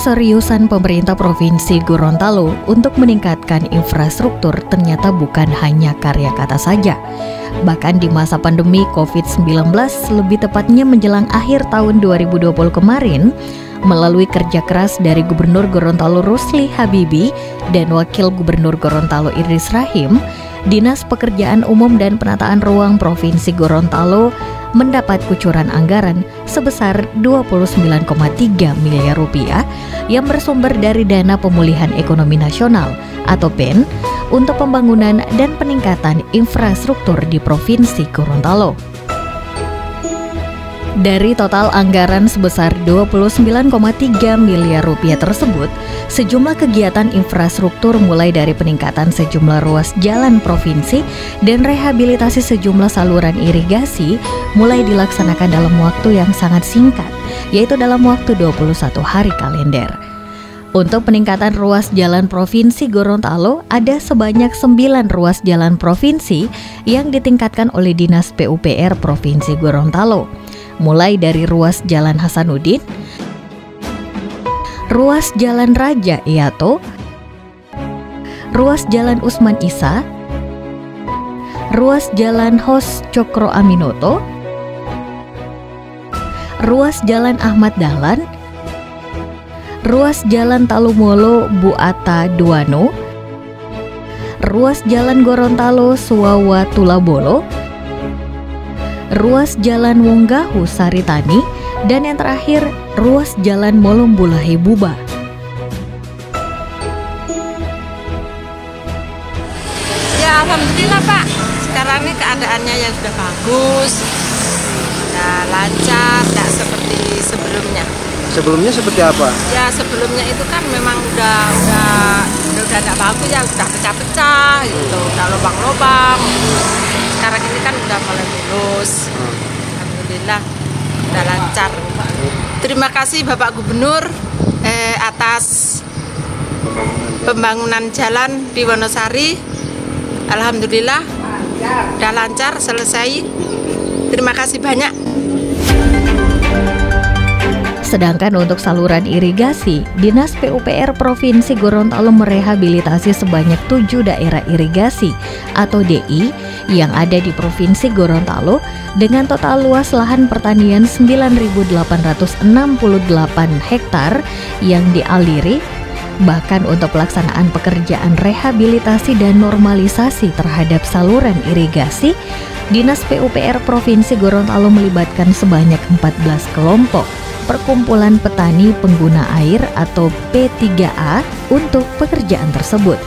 Keseriusan pemerintah Provinsi Gorontalo untuk meningkatkan infrastruktur ternyata bukan hanya karya kata saja. Bahkan di masa pandemi COVID-19, lebih tepatnya menjelang akhir tahun 2020 kemarin, melalui kerja keras dari Gubernur Gorontalo Rusli Habibie dan Wakil Gubernur Gorontalo Idris Rahim, Dinas Pekerjaan Umum dan Penataan Ruang Provinsi Gorontalo mendapat kucuran anggaran sebesar 29,3 miliar rupiah yang bersumber dari Dana Pemulihan Ekonomi Nasional atau PEN untuk pembangunan dan peningkatan infrastruktur di Provinsi Gorontalo. Dari total anggaran sebesar 29,3 miliar rupiah tersebut, sejumlah kegiatan infrastruktur mulai dari peningkatan sejumlah ruas jalan provinsi dan rehabilitasi sejumlah saluran irigasi mulai dilaksanakan dalam waktu yang sangat singkat, yaitu dalam waktu 21 hari kalender. Untuk peningkatan ruas jalan Provinsi Gorontalo, ada sebanyak 9 ruas jalan provinsi yang ditingkatkan oleh Dinas PUPR Provinsi Gorontalo. Mulai dari ruas Jalan Hasanuddin, ruas Jalan Raja Iato, ruas Jalan Usman Isa, ruas Jalan Hos Cokro Aminoto, ruas Jalan Ahmad Dahlan, ruas Jalan Talumolo Bu Atta Duano, ruas Jalan Gorontalo Suwawa Tulabolo, ruas Jalan Wonggahu Saritani, dan yang terakhir ruas Jalan Molombulahe Buba. Ya alhamdulillah Pak, sekarang ini keadaannya yang sudah bagus, sudah lancar, tidak seperti sebelumnya. Sebelumnya seperti apa? Ya sebelumnya itu kan memang udah tidak bagus ya, udah pecah-pecah gitu, udah lubang-lubang. Sekarang ini kan udah mulai mulus, alhamdulillah udah lancar. Terima kasih Bapak Gubernur atas pembangunan jalan di Wonosari. Alhamdulillah udah lancar, selesai. Terima kasih banyak. Sedangkan untuk saluran irigasi, Dinas PUPR Provinsi Gorontalo merehabilitasi sebanyak 7 daerah irigasi atau DI yang ada di Provinsi Gorontalo dengan total luas lahan pertanian 9.868 hektar yang dialiri. Bahkan untuk pelaksanaan pekerjaan rehabilitasi dan normalisasi terhadap saluran irigasi, Dinas PUPR Provinsi Gorontalo melibatkan sebanyak 14 kelompok Perkumpulan Petani Pengguna Air atau P3A untuk pekerjaan tersebut.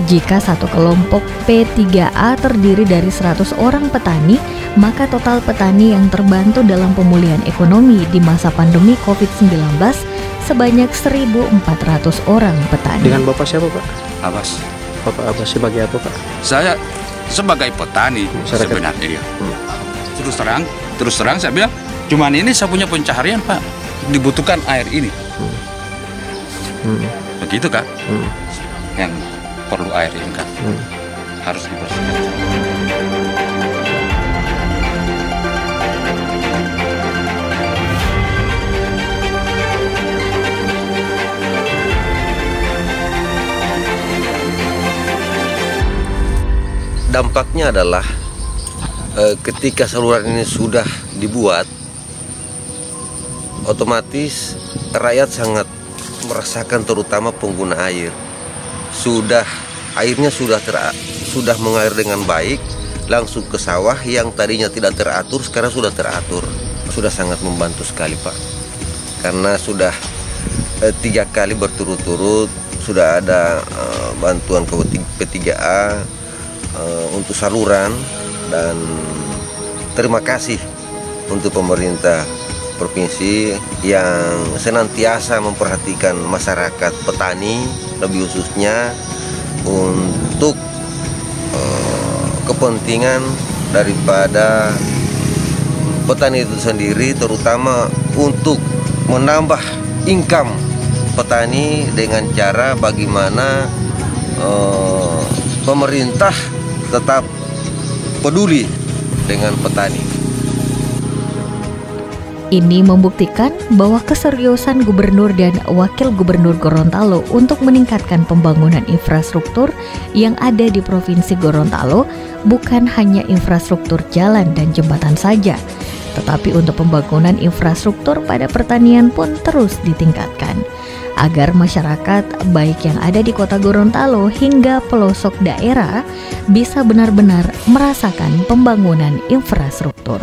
Jika satu kelompok P3A terdiri dari 100 orang petani, maka total petani yang terbantu dalam pemulihan ekonomi di masa pandemi COVID-19 sebanyak 1.400 orang petani. Dengan Bapak siapa Pak? Abbas. Bapak Abbas sebagai apa Pak? Saya sebagai petani sebenarnya. Terus terang saya bilang, cuman ini saya punya pencaharian Pak, dibutuhkan air ini. Begitu kan? Yang perlu air ini kan harus dibersihkan. Dampaknya adalah ketika saluran ini sudah dibuat, otomatis rakyat sangat merasakan, terutama pengguna air. Airnya sudah mengalir dengan baik langsung ke sawah yang tadinya tidak teratur, sekarang sudah teratur. Sudah sangat membantu sekali Pak, karena sudah 3 kali berturut-turut sudah ada bantuan ke P3A untuk saluran. Dan terima kasih untuk pemerintah provinsi yang senantiasa memperhatikan masyarakat petani, lebih khususnya untuk kepentingan daripada petani itu sendiri, terutama untuk menambah income petani dengan cara bagaimana pemerintah tetap peduli dengan petani. Ini membuktikan bahwa keseriusan Gubernur dan Wakil Gubernur Gorontalo untuk meningkatkan pembangunan infrastruktur yang ada di Provinsi Gorontalo bukan hanya infrastruktur jalan dan jembatan saja, tetapi untuk pembangunan infrastruktur pada pertanian pun terus ditingkatkan, agar masyarakat baik yang ada di Kota Gorontalo hingga pelosok daerah bisa benar-benar merasakan pembangunan infrastruktur.